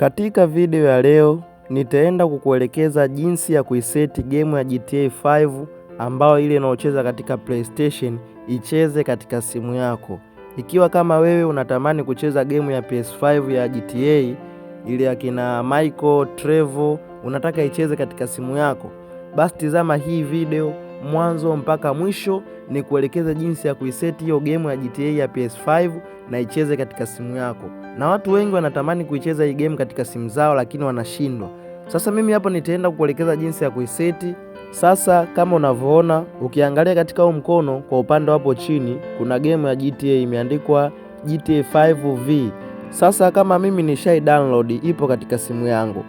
Katika video ya leo nitaenda kukuelekeza jinsi ya kuiseti game ya GTA 5 ambayo ile inaocheza katika PlayStation icheze katika simu yako. Ikiwa kama wewe unatamani kucheza game ya PS5 ya GTA ile ya kina Michael, Trevor, unataka icheze katika simu yako, basi tizama hii video mwanzo mpaka mwisho ni kuelekeza jinsi ya kuiseti hiyo game ya GTA ya PS5 na icheze katika simu yako. Na watu wengi wanatamani kuicheza hii game katika simu zao lakini wanashindwa. Sasa mimi hapo nitaenda kukuelekeza jinsi ya kuiseti. Sasa kama unavyoona, ukiangalia katika huu mkono kwa upande hapo chini kuna game ya GTA imeandikwa GTA 5V. Sasa kama mimi nishai download, ipo katika simu yangu.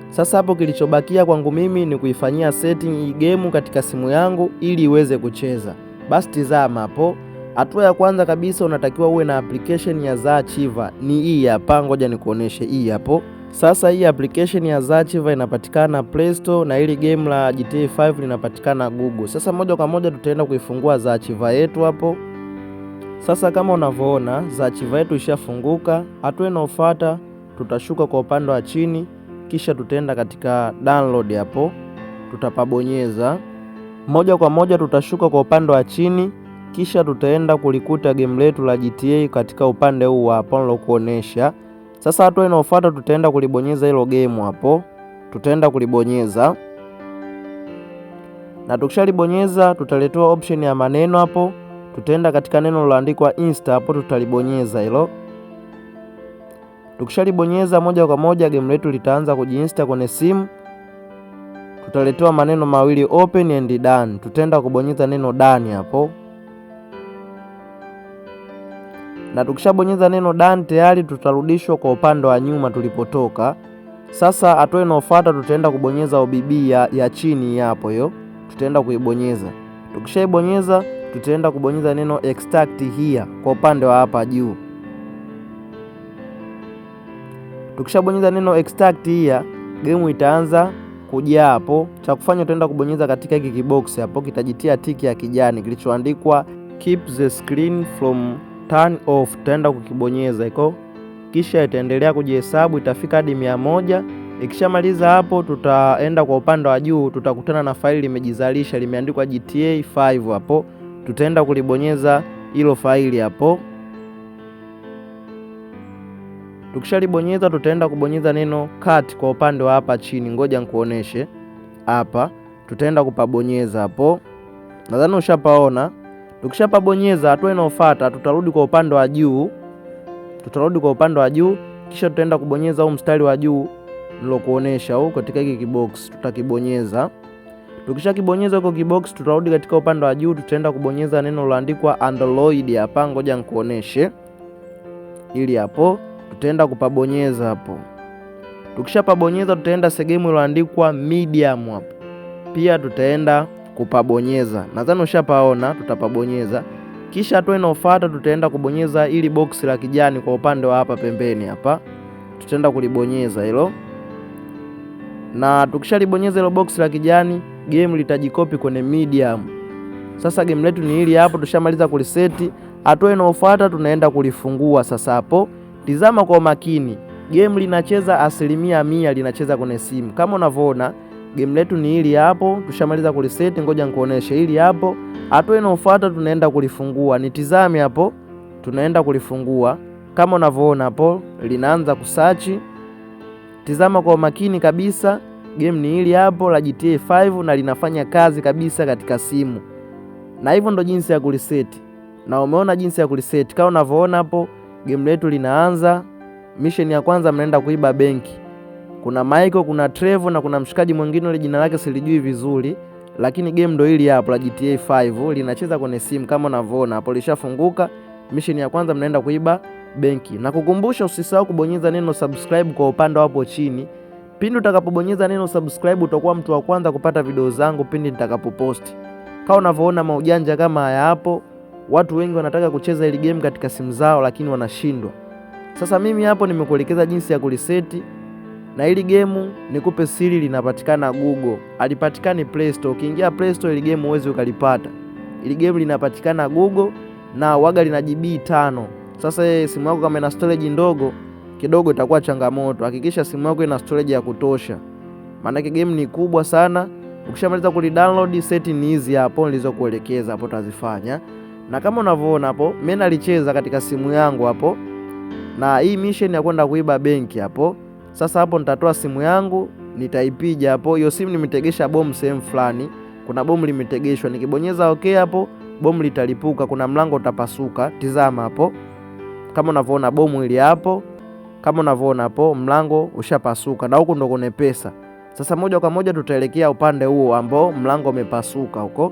Sasa hapo kilichobakia kwangu mimi ni kuifanyia setting hii game katika simu yangu ili iweze kucheza. Basi tizama hapo. Hatua ya kwanza kabisa unatakiwa uwe na application ya Zachiva. Ni hii hapa, ngoja nikuoneshe hii hapo. Sasa hii application ya Zachiva inapatikana Play Store na ili game la GTA 5 linapatikana Google. Sasa moja kwa moja tutaenda kuifungua Zachiva yetu hapo. Sasa kama unavyoona Zachiva yetu ishafunguka. Hatua inayofuata tutashuka kwa upande wa chini, kisha tutaenda katika download hapo. Tutapabonyeza. Moja kwa moja tutashuka kwa upande wa chini, kisha tutaenda kulikuta game letu la GTA katika upande huu hapo nilokuonesha. Sasa hatua inayofuata tutaenda kulibonyeza hilo game hapo. Tutaenda kulibonyeza. Na tukishalibonyeza tutaletewa option ya maneno hapo. Tutaenda katika neno liloandikwa Insta hapo, tutalibonyeza hilo. Tukishalibonyeza moja kwa moja game letu litaanza kujiinsta kwenye simu. Tutaletewa maneno mawili open and done. Tutaenda kubonyeza neno done hapo. Na tukishabonyeza neno done tayari tutarudishwa kwa upande wa nyuma tulipotoka. Sasa hatua inayofuata tutaenda kubonyeza OBB ya chini hapo hiyo. Tutaenda kuibonyeza. Tukishaibonyeza tutaenda kubonyeza neno extract here kwa upande wa hapa juu. Tukishabonyeza neno extract here, game itaanza kuja hapo. Cha kufanya utaenda kubonyeza katika hiki kibox hapo, kitajitia tiki ya kijani kilichoandikwa keep the screen from turn off. Tutaenda kukibonyeza iko, kisha itaendelea kujihesabu, itafika hadi 100. Ikishamaliza hapo tutaenda kwa upande wa juu, tutakutana na faili limejizalisha limeandikwa GTA 5 hapo. Tutaenda kulibonyeza hilo faili hapo. Tukishalibonyeza tutaenda kubonyeza neno cut kwa upande wa hapa chini. Ngoja nikuoneshe hapa. Tutaenda kupabonyeza hapo. Nadhani ushapaona. Tukishapabonyeza hatua inayofuata tutarudi kwa upande wa juu. Kisha tutaenda kubonyeza huu mstari wa juu nilokuonesha huko katika hiki kibox, tutakibonyeza. Tukishakibonyeza huko kibox tutarudi katika upande wa juu, tutaenda kubonyeza neno liloandikwa Android hapa. Ngoja nikuoneshe ili hapo. Tutaenda kupabonyeza hapo. Tukishapabonyeza tutaenda sehemu iliyoandikwa medium hapo. Pia tutaenda kupabonyeza. Nadhani ushapaona, tutapabonyeza. Kisha hatua inayofuata tutaenda kubonyeza ili box la kijani kwa upande wa hapa pembeni hapa. Tutaenda kulibonyeza hilo. Na tukishalibonyeza hilo box la kijani, game litajikopi kwenye medium. Sasa game letu ni hili hapo, tushamaliza kuliseti. Hatua inayofuata tunaenda kulifungua sasa hapo. Tizama kwa makini. Game linacheza 100% linacheza kwenye simu. Kama unavyoona game letu ni hili hapo, tushamaliza kuliseti. Ngoja nikuoneshe hili hapo. Hatua inayofuata tunaenda kulifungua. Nitizame hapo. Tunaenda kulifungua. Kama unavyoona hapo linaanza kusearch. Tizama kwa makini kabisa. Game ni hili hapo la GTA 5 na linafanya kazi kabisa katika simu. Na hivyo ndo jinsi ya kuliseti. Na umeona jinsi ya kuliseti. Kama unavyoona hapo game letu linaanza. Mission ya kwanza mnaenda kuiba benki. Kuna Michael, kuna Trevor na kuna mshikaji mwingine ile jina lake silijui vizuri, lakini game ndo hili hapo la GTA 5 linacheza kwenye simu. Kama unavyoona hapo lishafunguka. Mission ya kwanza mnaenda kuiba benki. Na kukumbusha usisahau kubonyeza neno subscribe kwa upande hapo chini. Pindi utakapobonyeza neno subscribe utakuwa mtu wa kwanza kupata video zangu pindi nitakapoposti. Kama unavyoona maujanja kama haya hapo. Watu wengi wanataka kucheza ile game katika simu zao lakini wanashindwa. Sasa mimi hapo nimekuelekeza jinsi ya kuliseti. Na ile game nikupe siri, linapatikana Google. Halipatikani Play Store. Ukiingia Play Store ile game uweze ukalipata. Ile game linapatikana Google na waga lina GB 5. Sasa simu yako kama ina storage ndogo, kidogo itakuwa changamoto. Hakikisha simu yako ina storage ya kutosha, maana game ni kubwa sana. Ukishamaliza kulidownload, setting hizi hapo nilizokuelekeza hapo utazifanya. Na kama unavyoona hapo, mimi nalicheza katika simu yangu hapo, na hii mission ya kwenda kuiba benki hapo. Sasa hapo nitatoa simu yangu, nitaipiga hapo. Hiyo simu nimetegesha bomu sehemu fulani, kuna bomu limetegeshwa. Nikibonyeza okay hapo, bomu litalipuka, kuna mlango utapasuka. Tizama hapo, kama unavyoona bomu ili hapo, kama unavyoona hapo mlango ushapasuka, na huko ndo kuna pesa. Sasa moja kwa moja tutaelekea upande huo ambao mlango umepasuka huko.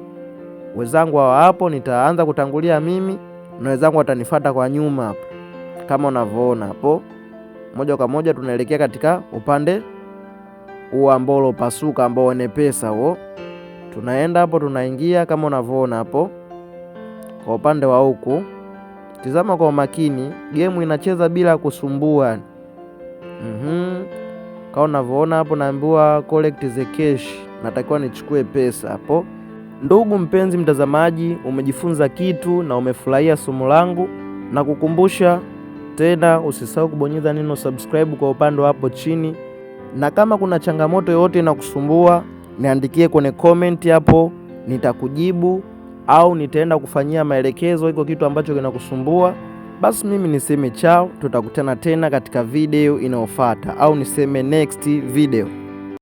Wenzangu hapo, nitaanza kutangulia mimi na wenzangu watanifuata kwa nyuma hapo. Kama unavyoona hapo, moja kwa moja tunaelekea katika upande huo ambao ulopasuka, ambao ni pesa huo. Tunaenda hapo, tunaingia kama unavyoona hapo kwa upande wa huku. Tizama kwa makini, game inacheza bila kusumbua. Kama unavyoona hapo, naambiwa collect the cash, natakiwa nichukue pesa hapo. Ndugu mpenzi mtazamaji, umejifunza kitu na umefurahia somo langu, na kukumbusha tena usisahau kubonyeza neno subscribe kwa upande hapo chini, na kama kuna changamoto yoyote inakusumbua niandikie kwenye comment hapo, nitakujibu au nitaenda kufanyia maelekezo iko kitu ambacho kinakusumbua. Basi mimi niseme chao, tutakutana tena katika video inayofuata, au niseme next video.